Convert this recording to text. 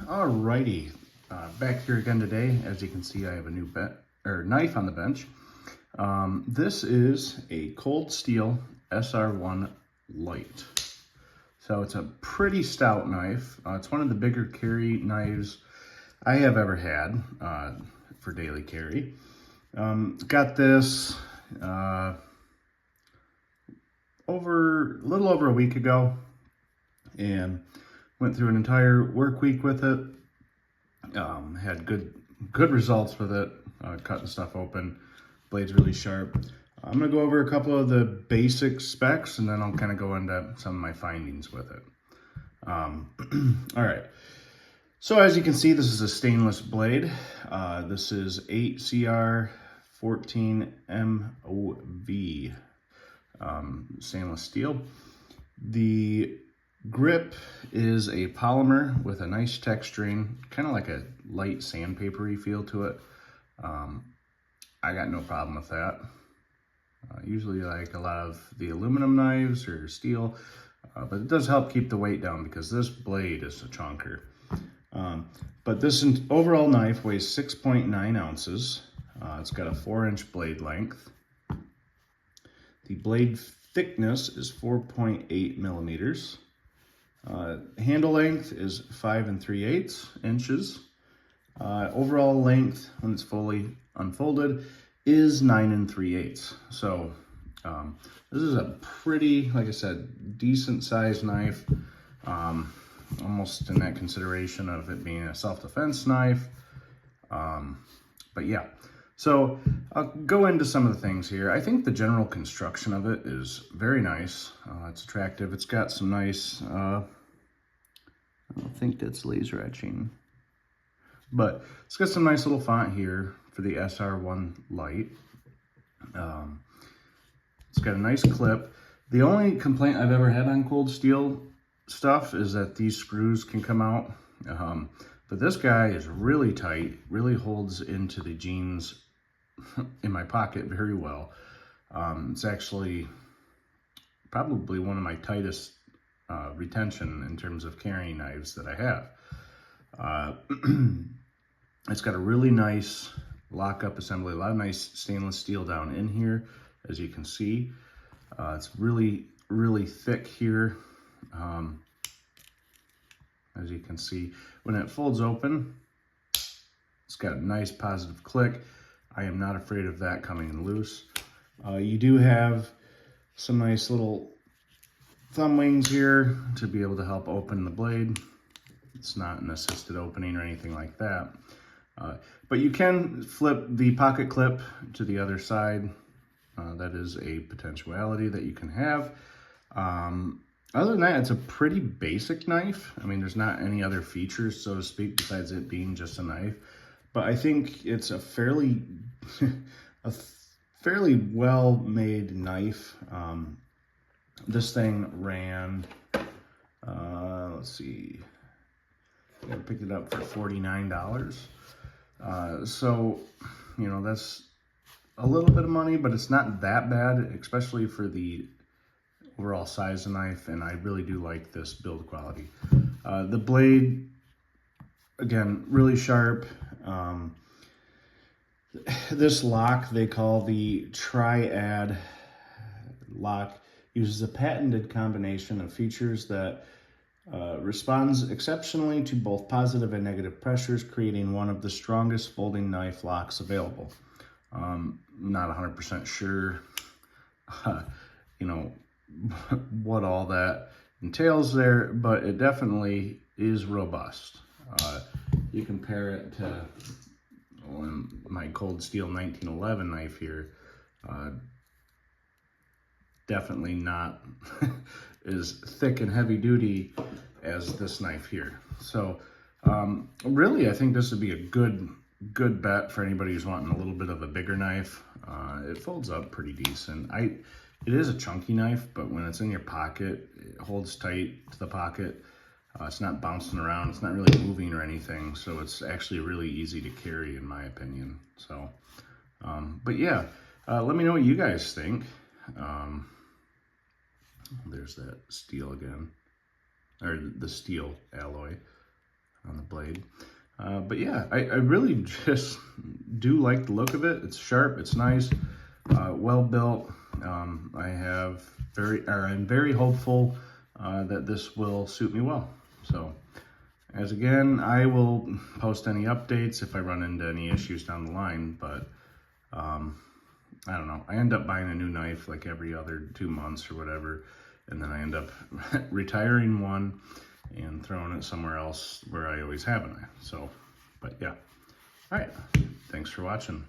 Alrighty, back here again today. As you can see, I have a new knife on the bench. This is a Cold Steel SR1 Lite. So it's a pretty stout knife. It's one of the bigger carry knives I have ever had for daily carry. Got this a little over a week ago, and went through an entire work week with it. Had good results with it, cutting stuff open. Blade's really sharp. I'm gonna go over a couple of the basic specs, and then I'll kind of go into some of my findings with it. All right. So as you can see, this is a stainless blade. This is 8CR14MOV stainless steel. The grip is a polymer with a nice texturing, kind of like a light sandpapery feel to it. I got no problem with that. Usually like a lot of the aluminum knives or steel, but it does help keep the weight down because this blade is a chunker. But this overall knife weighs 6.9 ounces. It's got a 4-inch blade length. The blade thickness is 4.8 millimeters. Handle length is 5 3/8 inches. Overall length, when it's fully unfolded, is 9 3/8. So this is a pretty, like I said, decent sized knife. Almost in that consideration of it being a self-defense knife. But yeah, so I'll go into some of the things here. I think the general construction of it is very nice. It's attractive. It's got some nice, I don't think that's laser etching, but it's got some nice little font here for the SR1 Lite. It's got a nice clip. The only complaint I've ever had on Cold Steel stuff is that these screws can come out. But this guy is really tight, really holds into the jeans in my pocket very well. It's actually probably one of my tightest retention in terms of carrying knives that I have. It's got a really nice lockup assembly, a lot of nice stainless steel down in here, as you can see. It's really thick here. As you can see, when it folds open, it's got a nice positive click. I am not afraid of that coming loose. You do have some nice little thumb wings here to be able to help open the blade. It's not an assisted opening or anything like that. But you can flip the pocket clip to the other side. That is a potentiality that you can have. Other than that, it's a pretty basic knife. I mean, there's not any other features, so to speak, besides it being just a knife. But I think it's a fairly well-made knife. This thing ran, let's see, I picked it up for $49. So, you know, that's a little bit of money, but it's not that bad, especially for the overall size of the knife, and I really do like this build quality. The blade, again, really sharp. This lock they call the Triad lock, uses a patented combination of features that responds exceptionally to both positive and negative pressures, creating one of the strongest folding knife locks available. Not 100% sure, you know, what all that entails there, but it definitely is robust. You compare it to my Cold Steel 1911 knife here, definitely not as thick and heavy duty as this knife here. So really, I think this would be a good bet for anybody who's wanting a little bit of a bigger knife. It folds up pretty decent. It is a chunky knife, but when it's in your pocket, it holds tight to the pocket. It's not bouncing around. It's not really moving or anything. So it's actually really easy to carry, in my opinion. So, but yeah, let me know what you guys think. There's that steel again, or the steel alloy. on the blade. But yeah, I really just do like the look of it. It's sharp, it's nice, well built. I'm very hopeful that this will suit me well. So, as again, I will post any updates if I run into any issues down the line, but I don't know. I end up buying a new knife like every other 2 months or whatever, and then I end up retiring one and throwing it somewhere else where I always have a knife. So, but yeah. All right. Thanks for watching.